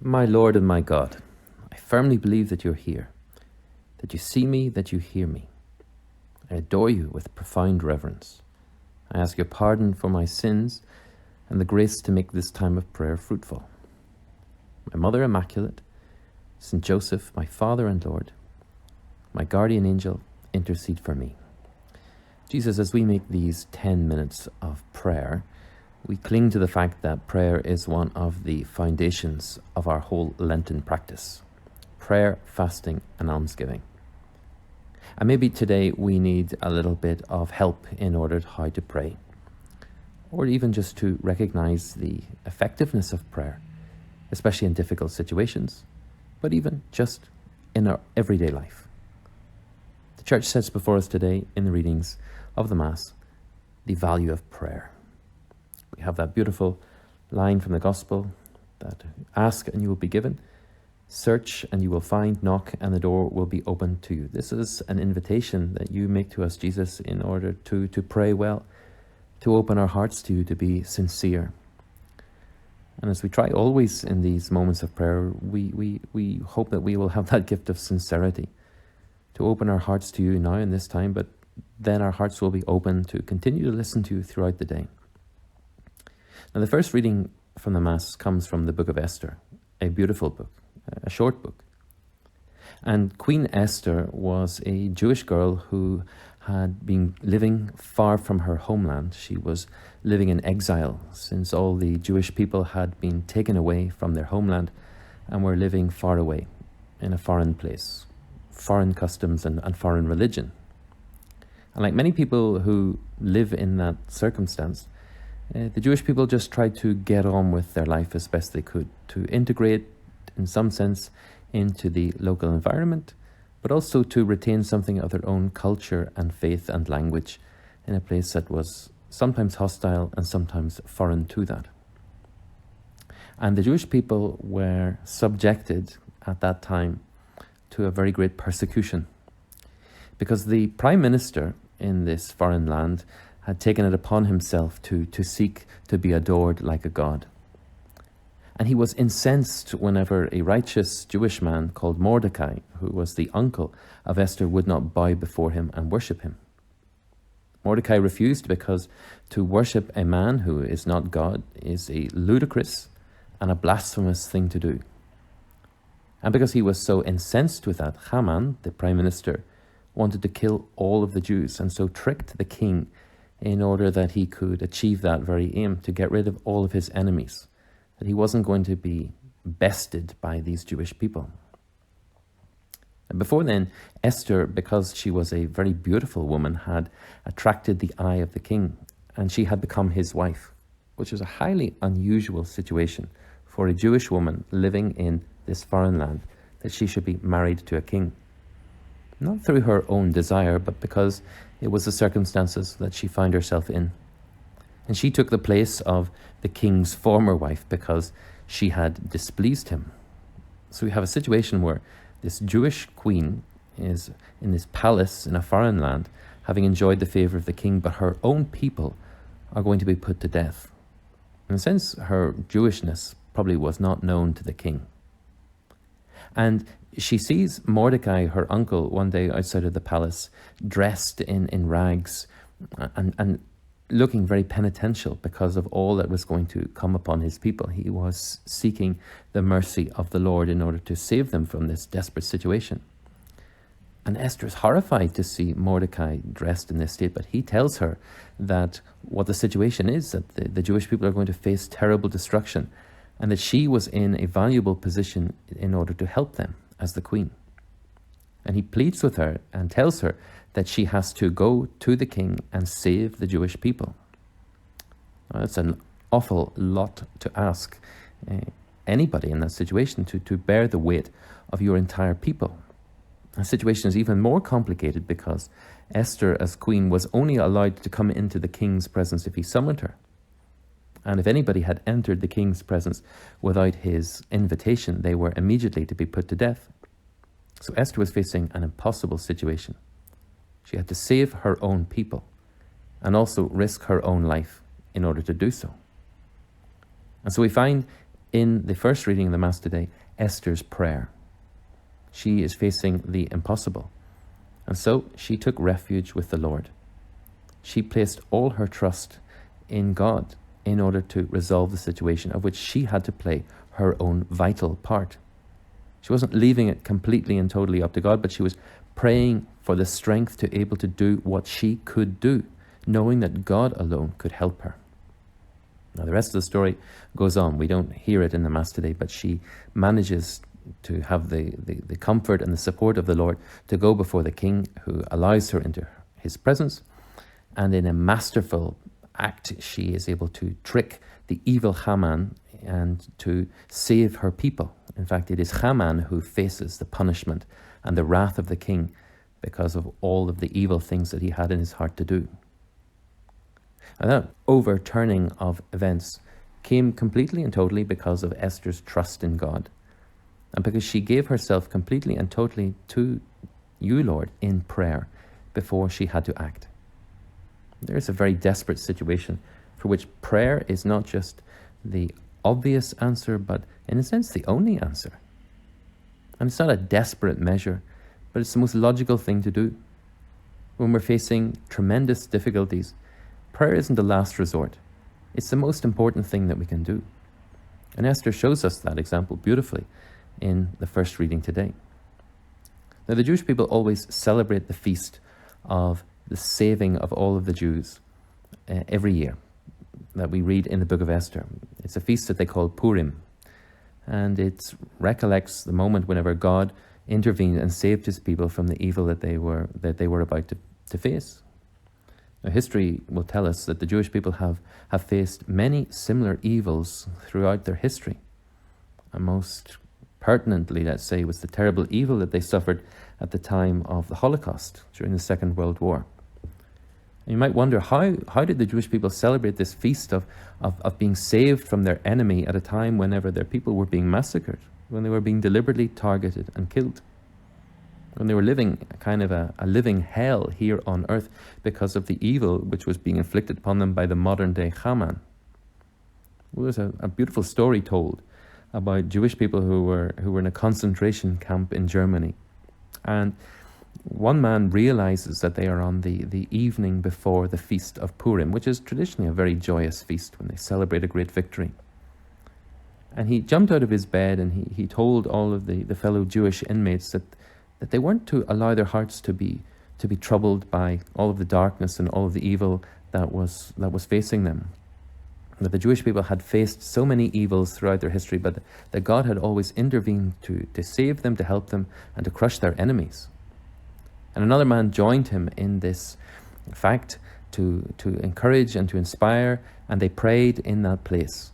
My Lord and my God, I firmly believe that you're here, that you see me, that you hear me. I adore you with profound reverence. I ask your pardon for my sins and the grace to make this time of prayer fruitful. My Mother Immaculate, St. Joseph, my Father and Lord, my guardian angel, intercede for me. Jesus, as we make these 10 minutes of prayer, we cling to the fact that prayer is one of the foundations of our whole Lenten practice. Prayer, fasting, and almsgiving. And maybe today we need a little bit of help in order to how to pray, or even just to recognize the effectiveness of prayer, especially in difficult situations, but even just in our everyday life. The Church sets before us today in the readings of the Mass the value of prayer. We have that beautiful line from the Gospel that ask and you will be given, search and you will find, knock and the door will be opened to you. This is an invitation that you make to us, Jesus, in order to pray well, to open our hearts to you, to be sincere. And as we try always in these moments of prayer, we hope that we will have that gift of sincerity, to open our hearts to you now in this time, but then our hearts will be open to continue to listen to you throughout the day. Now, the first reading from the Mass comes from the book of Esther, a beautiful book, a short book. And Queen Esther was a Jewish girl who had been living far from her homeland. She was living in exile since all the Jewish people had been taken away from their homeland and were living far away in a foreign place, foreign customs and foreign religion. And like many people who live in that circumstance, the Jewish people just tried to get on with their life as best they could, to integrate in some sense into the local environment, but also to retain something of their own culture and faith and language in a place that was sometimes hostile and sometimes foreign to that. And the Jewish people were subjected at that time to a very great persecution, because the prime minister in this foreign land had taken it upon himself to seek to be adored like a god. And he was incensed whenever a righteous Jewish man called Mordecai, who was the uncle of Esther, would not bow before him and worship him. Mordecai refused because to worship a man who is not God is a ludicrous and a blasphemous thing to do. And because he was so incensed with that, Haman, the prime minister, wanted to kill all of the Jews, and so tricked the king in order that he could achieve that very aim, to get rid of all of his enemies, that he wasn't going to be bested by these Jewish people. And before then, Esther, because she was a very beautiful woman, had attracted the eye of the king, and she had become his wife, which was a highly unusual situation for a Jewish woman living in this foreign land, that she should be married to a king. Not through her own desire, but because it was the circumstances that she found herself in. And she took the place of the king's former wife because she had displeased him. So we have a situation where this Jewish queen is in this palace in a foreign land, having enjoyed the favor of the king, but her own people are going to be put to death. In a sense, her Jewishness probably was not known to the king. And she sees Mordecai, her uncle, one day outside of the palace, dressed in rags and looking very penitential because of all that was going to come upon his people. He was seeking the mercy of the Lord in order to save them from this desperate situation. And Esther is horrified to see Mordecai dressed in this state, but he tells her that what the situation is, that the Jewish people are going to face terrible destruction, and that she was in a valuable position in order to help them as the queen. And he pleads with her and tells her that she has to go to the king and save the Jewish people. Now, that's an awful lot to ask anybody in that situation, to bear the weight of your entire people. The situation is even more complicated because Esther, as queen, was only allowed to come into the king's presence if he summoned her. And if anybody had entered the king's presence without his invitation, they were immediately to be put to death. So Esther was facing an impossible situation. She had to save her own people and also risk her own life in order to do so. And so we find in the first reading of the Mass today, Esther's prayer. She is facing the impossible. And so she took refuge with the Lord. She placed all her trust in God in order to resolve the situation, of which she had to play her own vital part. She wasn't leaving it completely and totally up to God, but she was praying for the strength to be able to do what she could do, knowing that God alone could help her. Now the rest of the story goes on. We don't hear it in the Mass today, but she manages to have the comfort and the support of the Lord to go before the king, who allows her into his presence. And in a masterful act, she is able to trick the evil Haman and to save her people. In fact, it is Haman who faces the punishment and the wrath of the king because of all of the evil things that he had in his heart to do. And that overturning of events came completely and totally because of Esther's trust in God, and because she gave herself completely and totally to you, Lord, in prayer before she had to act. There's a very desperate situation for which prayer is not just the obvious answer, but in a sense the only answer. And it's not a desperate measure, but it's the most logical thing to do. When we're facing tremendous difficulties, prayer isn't the last resort. It's the most important thing that we can do. And Esther shows us that example beautifully in the first reading today. Now, the Jewish people always celebrate the feast of the saving of all of the Jews every year that we read in the book of Esther. It's a feast that they call Purim, and it recollects the moment whenever God intervened and saved his people from the evil that they were about to face. Now, history will tell us that the Jewish people have faced many similar evils throughout their history. And most pertinently, let's say, was the terrible evil that they suffered at the time of the Holocaust during the Second World War. And you might wonder, how did the Jewish people celebrate this feast of being saved from their enemy at a time whenever their people were being massacred, when they were being deliberately targeted and killed, when they were living a kind of a living hell here on earth because of the evil which was being inflicted upon them by the modern-day Haman? Well, there's a beautiful story told about Jewish people who were in a concentration camp in Germany. And one man realizes that they are on the evening before the feast of Purim, which is traditionally a very joyous feast when they celebrate a great victory. And he jumped out of his bed and he told all of the fellow Jewish inmates that they weren't to allow their hearts to be troubled by all of the darkness and all of the evil that was facing them. That the Jewish people had faced so many evils throughout their history, but that God had always intervened to save them, to help them, and to crush their enemies. And another man joined him in this fact to encourage and to inspire, and they prayed in that place.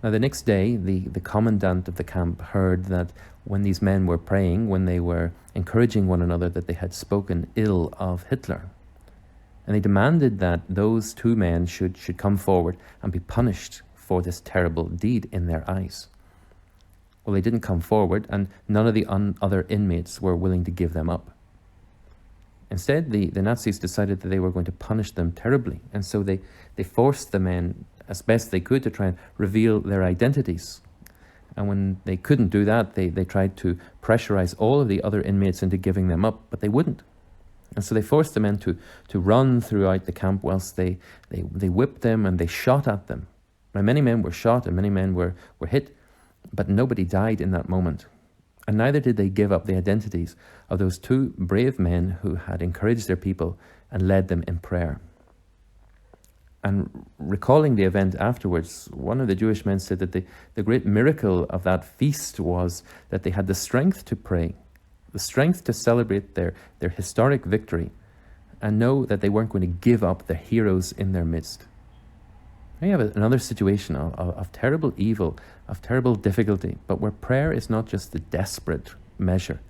Now the next day, the commandant of the camp heard that when these men were praying, when they were encouraging one another, that they had spoken ill of Hitler. And they demanded that those two men should come forward and be punished for this terrible deed in their eyes. Well, they didn't come forward, and none of the other inmates were willing to give them up. Instead, the Nazis decided that they were going to punish them terribly, and so they forced the men as best they could to try and reveal their identities. And when they couldn't do that, they tried to pressurize all of the other inmates into giving them up, but they wouldn't. And so they forced the men to run throughout the camp whilst they whipped them and they shot at them. Now, many men were shot and many men were hit, but nobody died in that moment. And neither did they give up the identities of those two brave men who had encouraged their people and led them in prayer. And recalling the event afterwards, one of the Jewish men said that the great miracle of that feast was that they had the strength to pray, the strength to celebrate their historic victory, and know that they weren't going to give up the heroes in their midst. Now you have another situation of terrible evil, of terrible difficulty, but where prayer is not just the desperate measure,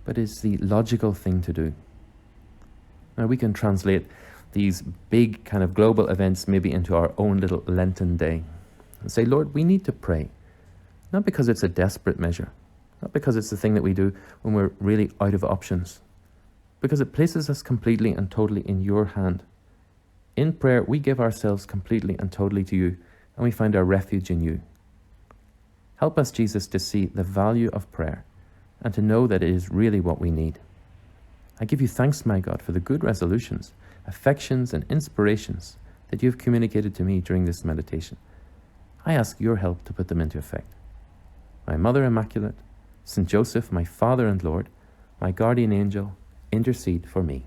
but is the logical thing to do. Now we can translate these big kind of global events maybe into our own little Lenten day and say, Lord, we need to pray, not because it's a desperate measure, not because it's the thing that we do when we're really out of options, because it places us completely and totally in your hand. In prayer, we give ourselves completely and totally to you, and we find our refuge in you. Help us, Jesus, to see the value of prayer and to know that it is really what we need. I give you thanks, my God, for the good resolutions, affections, and inspirations that you have communicated to me during this meditation. I ask your help to put them into effect. My Mother Immaculate, St. Joseph, my Father and Lord, my guardian angel, intercede for me.